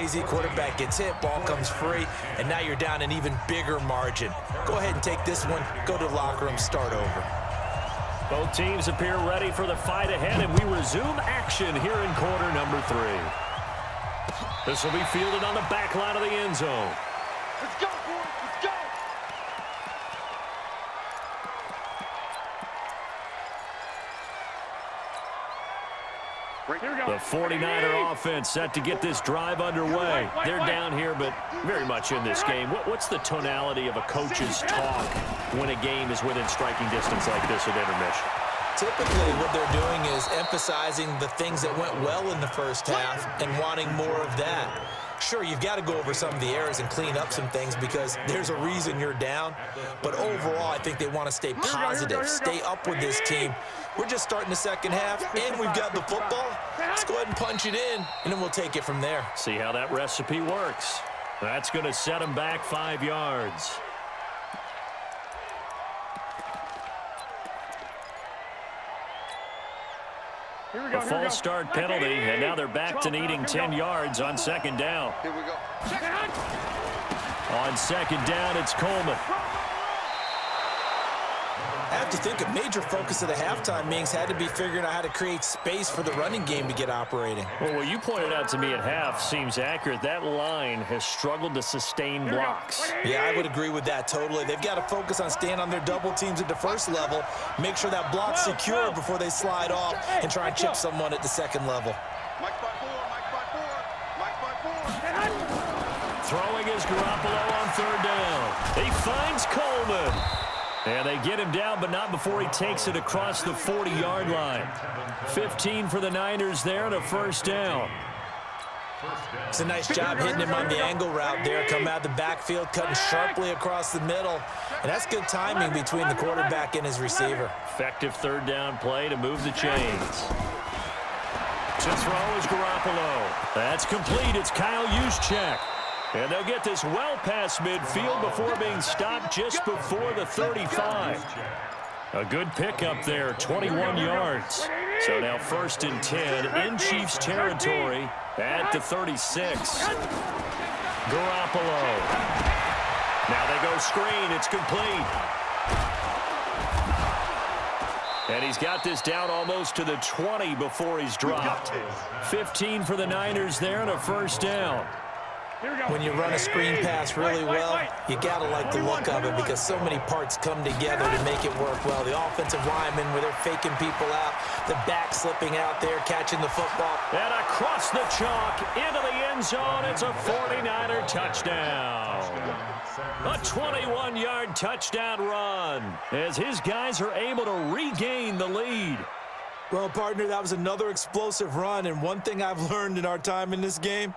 crazy. Quarterback gets hit, ball comes free, and now you're down an even bigger margin. Go ahead and take this one, go to the locker room, start over. Both teams appear ready for the fight ahead, and we resume action here in quarter number 3. This will be fielded on the back line of the end zone. Let's go, boys. Let's go. The 49er offense set to get this drive underway. They're down here, but very much in this game. What's the tonality of a coach's talk when a game is within striking distance like this at intermission? Typically, what they're doing is emphasizing the things that went well in the first half and wanting more of that. Sure, you've got to go over some of the errors and clean up some things because there's a reason you're down. But overall, I think they want to stay positive, stay up with this team. We're just starting the second half, and we've got the football. Let's go ahead and punch it in, and then we'll take it from there. See how that recipe works. That's going to set them back 5 yards. A false start penalty, and now they're back to needing 10 yards on second down. Here we go. On second down, it's Coleman. I have to think a major focus of the halftime meetings had to be figuring out how to create space for the running game to get operating. Well, what you pointed out to me at half seems accurate. That line has struggled to sustain blocks. Yeah, I would agree with that totally. They've got to focus on staying on their double teams at the first level, make sure that block's secure before they slide off, and try and chip someone at the second level. Mike by four, Mike by four, Mike by four. Throwing is Garoppolo on third down. He finds Coleman. And they get him down, but not before he takes it across the 40-yard line. 15 for the Niners there and a first down. It's a nice job hitting him on the angle route there. Come out of the backfield, cutting sharply across the middle. And that's good timing between the quarterback and his receiver. Effective third down play to move the chains. To throw is Garoppolo. That's complete. It's Kyle Juszczyk. And they'll get this well past midfield before being stopped just before the 35. A good pickup there, 21 yards. So now 1st and 10 in Chiefs territory at the 36. Garoppolo. Now they go screen. It's complete. And he's got this down almost to the 20 before he's dropped. 15 for the Niners there and a first down. When you run a screen pass really well, you got to like the look of it because so many parts come together to make it work well. The offensive linemen, where they're faking people out, the back slipping out there, catching the football. And across the chalk, into the end zone, it's a 49er touchdown. A 21-yard touchdown run as his guys are able to regain the lead. Well, partner, that was another explosive run, and one thing I've learned in our time in this game,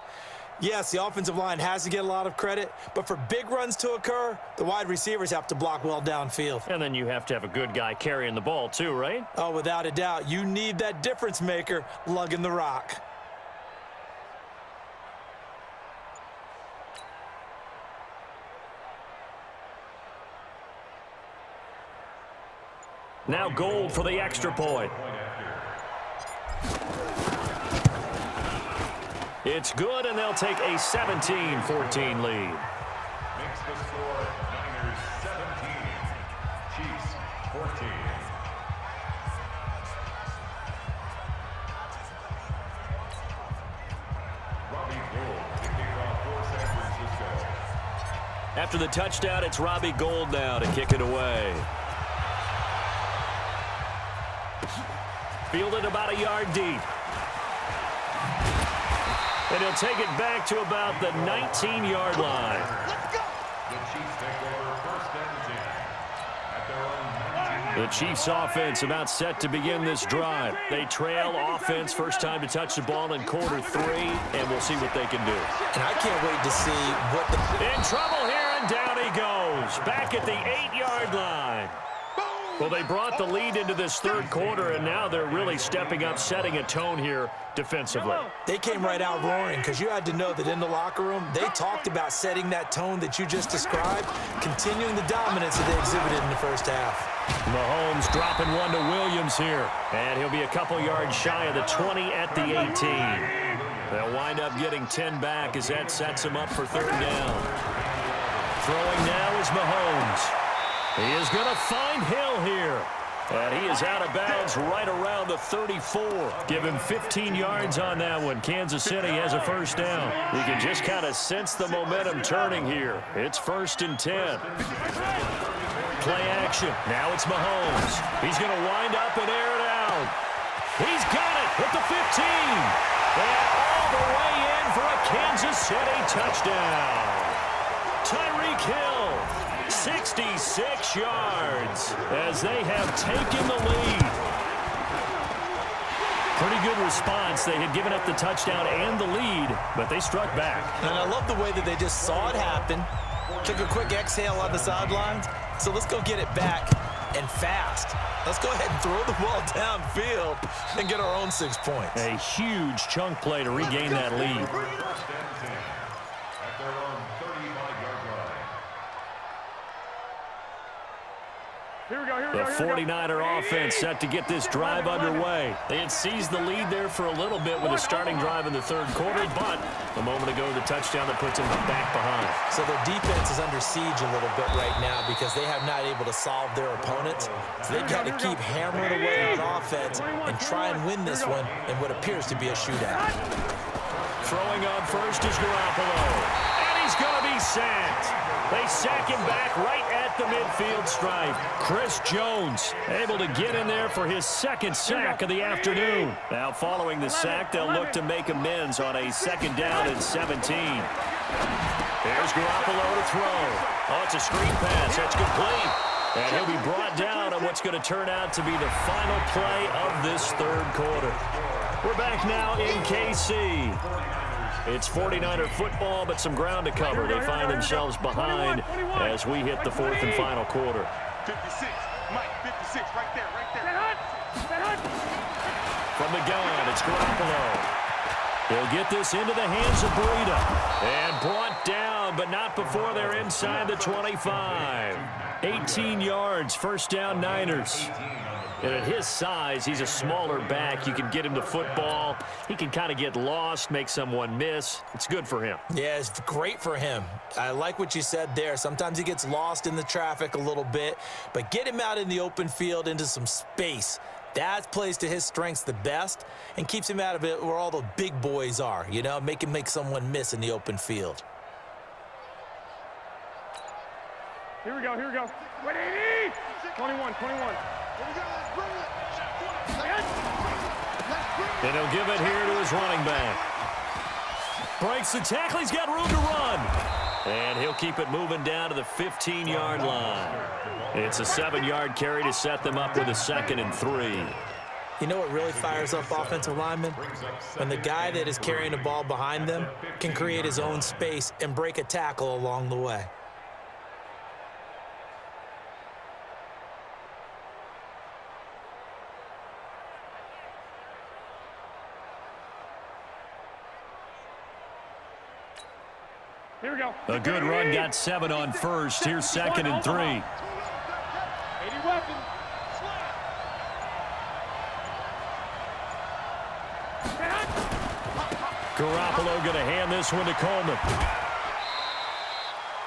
yes, the offensive line has to get a lot of credit, but for big runs to occur, the wide receivers have to block well downfield. And then you have to have a good guy carrying the ball too, right? Oh, without a doubt. You need that difference maker lugging the rock. Now Gold for the extra point. It's good, and they'll take a 17-14 lead. Makes the score Niners 17, Chiefs 14. Robbie Gould to kick off for San Francisco. After the touchdown, it's Robbie Gould now to kick it away. Fielded about a yard deep. And he'll take it back to about the 19-yard line. The Chiefs take over 1st and 10 at their own 19. The Chiefs offense about set to begin this drive. They trail offense, first time to touch the ball in quarter 3, and we'll see what they can do. And I can't wait to see what the... In trouble here, and down he goes. Back at the 8-yard line. Well, they brought the lead into this third quarter, and now they're really stepping up, setting a tone here defensively. They came right out roaring because you had to know that in the locker room, they talked about setting that tone that you just described, continuing the dominance that they exhibited in the first half. Mahomes dropping one to Williams here, and he'll be a couple yards shy of the 20 at the 18. They'll wind up getting 10 back as that sets them up for third down. Throwing now is Mahomes. He is going to find Hill here. And he is out of bounds right around the 34. Give him 15 yards on that one. Kansas City has a first down. You can just kind of sense the momentum turning here. It's 1st and 10. Play action. Now it's Mahomes. He's going to wind up and air it out. He's got it at the 15. And all the way in for a Kansas City touchdown. Tyreek Hill. 66 yards as they have taken the lead. Pretty good response. They had given up the touchdown and the lead, but they struck back. And I love the way that they just saw it happen, took a quick exhale on the sidelines. So let's go get it back and fast. Let's go ahead and throw the ball downfield and get our own 6 points. A huge chunk play to regain that lead. The 49er offense set to get this drive underway. They had seized the lead there for a little bit with a starting drive in the third quarter, but a moment ago the touchdown that puts them back behind. So their defense is under siege a little bit right now because they have not able to solve their opponents. So they've got to keep hammering away on offense and try and win this one in what appears to be a shootout. Throwing on first is Garoppolo. And he's going to be sacked. They sack him back right at the midfield stripe. Chris Jones able to get in there for his second sack of the afternoon. Now following the sack, they'll look to make amends on a 2nd down and 17. There's Garoppolo to throw. Oh, it's a screen pass. That's complete. And he'll be brought down on what's going to turn out to be the final play of this third quarter. We're back now in KC. It's 49er football, but some ground to cover. They find themselves behind as we hit the 4th and final quarter. 56, Mike, 56, right there. From the gun, it's Garoppolo. He'll get this into the hands of Burrito. And brought down, but not before they're inside the 25. 18 yards, first down Niners. And at his size, he's a smaller back. You can get him the football. He can kind of get lost, make someone miss. It's good for him. Yeah, it's great for him. I like what you said there. Sometimes he gets lost in the traffic a little bit, but get him out in the open field into some space. That plays to his strengths the best and keeps him out of it where all the big boys are, you know, make him make someone miss in the open field. Here we go. 180! 21. And he'll give it here to his running back. Breaks the tackle. He's got room to run. And he'll keep it moving down to the 15-yard line. It's a 7-yard carry to set them up with a 2nd and 3. You know what really fires up offensive linemen? When the guy that is carrying the ball behind them can create his own space and break a tackle along the way. Here we go. A good run, got 7 on first. Here's 2nd and 3. 80 weapons. Garoppolo going to hand this one to Coleman.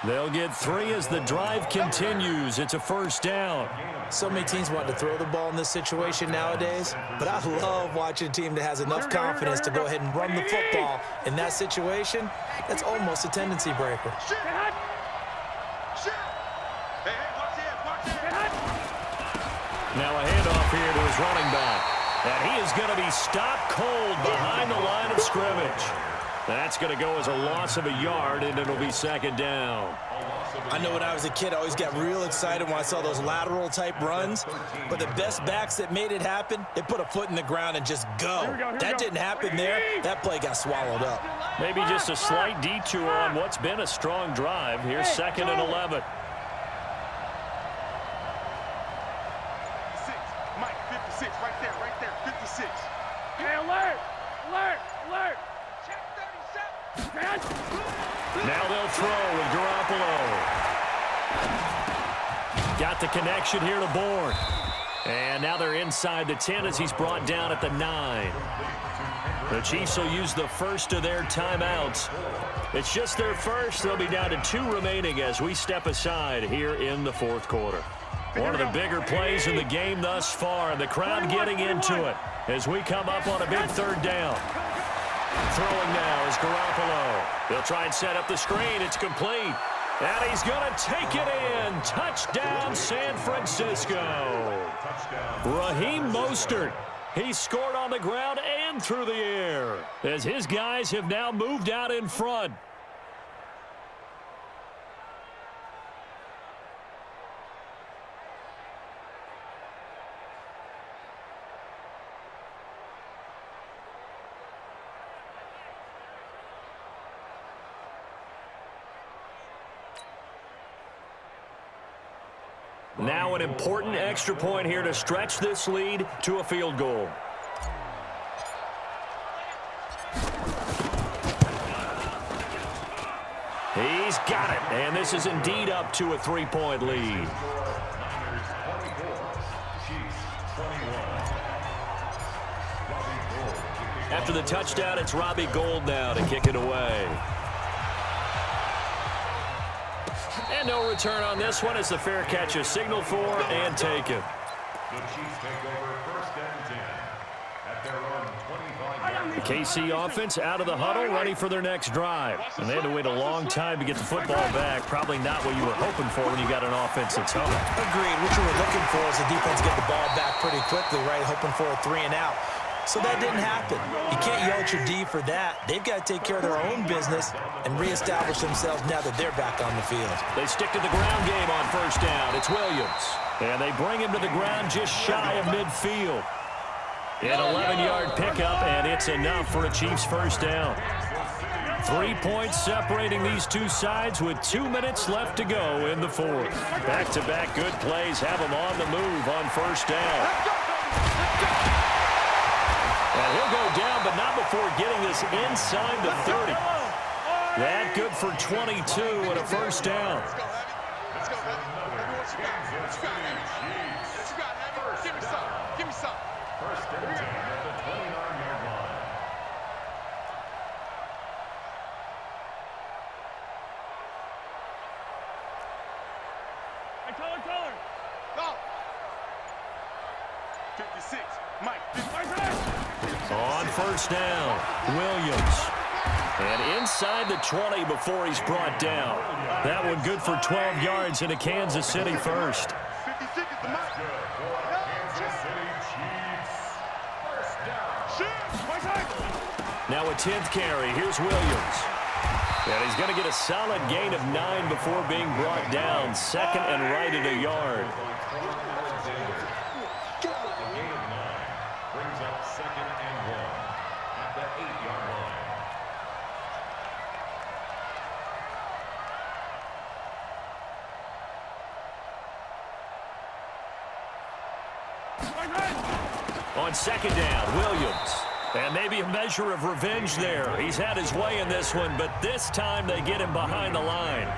They'll get 3 as the drive continues. It's a first down. So many teams want to throw the ball in this situation nowadays, but I love watching a team that has enough confidence to go ahead and run the football in that situation. That's almost a tendency breaker. Hey, watch it. Now a handoff here to his running back. And he is going to be stopped cold behind the line of scrimmage. That's going to go as a loss of a yard, and it'll be 2nd down. I know when I was a kid, I always got real excited when I saw those lateral-type runs. But the best backs that made it happen, they put a foot in the ground and just go. That didn't happen there. That play got swallowed up. Maybe just a slight detour on what's been a strong drive. Here's 2nd and 11. 56, Mike, 56, right there, 56. Hey, alert! Check 37. Now they'll throw with Garoppolo. Got the connection here to Bourne. And now they're inside the 10 as he's brought down at the 9. The Chiefs will use the first of their timeouts. It's just their first. They'll be down to 2 remaining as we step aside here in the fourth quarter. One of the bigger plays in the game thus far, and the crowd getting into it as we come up on a big third down. Throwing now is Garoppolo. They'll try and set up the screen. It's complete. And he's going to take it in. Touchdown, San Francisco. Raheem Mostert. He scored on the ground and through the air as his guys have now moved out in front. Now an important extra point here to stretch this lead to a field goal. He's got it, and this is indeed up to a 3-point lead. After the touchdown, it's Robbie Gould now to kick it away. And no return on this one as the fair catch is signaled for and taken. The Chiefs take over first and 10 at their own 25-yard. The KC offense out of the huddle, ready for their next drive. And they had to wait a long time to get the football back. Probably not what you were hoping for when you got an offense that's humming. Agreed. What you were looking for is the defense get the ball back pretty quickly, right? Hoping for a 3 and out. So that didn't happen. You can't yell at your D for that. They've got to take care of their own business and reestablish themselves now that they're back on the field. They stick to the ground game on first down. It's Williams. And they bring him to the ground just shy of midfield. An 11-yard pickup, and it's enough for a Chiefs first down. 3 points separating these two sides with 2 minutes left to go in the fourth. Back-to-back good plays have them on the move on first down. And he'll go down, but not before getting this inside the 30. That good for 22 and a first down. Let's go, Abby. Let's go, baby. What you got? What you got, Abby? What you got, Abby? Give me some. Give me some. First and 10 at the 29-yard line. Hey, color. Go. 56. Mike. 56. On first down, Williams. And inside the 20 before he's brought down. That one good for 12 yards into Kansas City first. 56 is the mark. Kansas City Chiefs. First down. Now a 10th carry. Here's Williams. And he's going to get a solid gain of 9 before being brought down. Second and right at a yard. Brings up second and 1 at the 8-yard line. On second down, Williams. And maybe a measure of revenge there. He's had his way in this one, but this time they get him behind the line.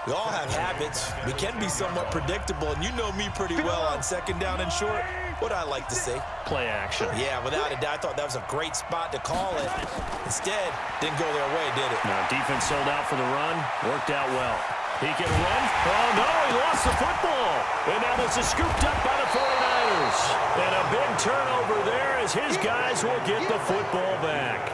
We all have habits. We can be somewhat predictable, and you know me pretty well on second down and short. What I like to say. Play action. Yeah, without a doubt, I thought that was a great spot to call it. Instead, didn't go their way, did it? Now, defense sold out for the run. Worked out well. He can run. Oh, no, he lost the football. And now this is scooped up by the 49ers. And a big turnover there as his guys will get the football back.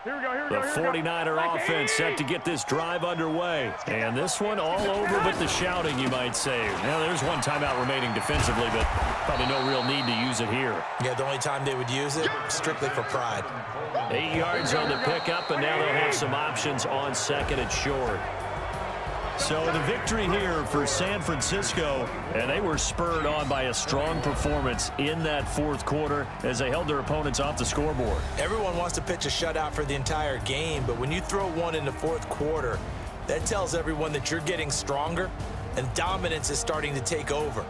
Here we go, here we The go, here we go. 49er offense set to get this drive underway. And this one all over but the shouting, you might say. Now, there's one timeout remaining defensively, but probably no real need to use it here. Yeah, the only time they would use it, strictly for pride. 8 yards on the pickup, and now they'll have some options on second and short. So the victory here for San Francisco, and they were spurred on by a strong performance in that fourth quarter as they held their opponents off the scoreboard. Everyone wants to pitch a shutout for the entire game, but when you throw one in the fourth quarter, that tells everyone that you're getting stronger and dominance is starting to take over.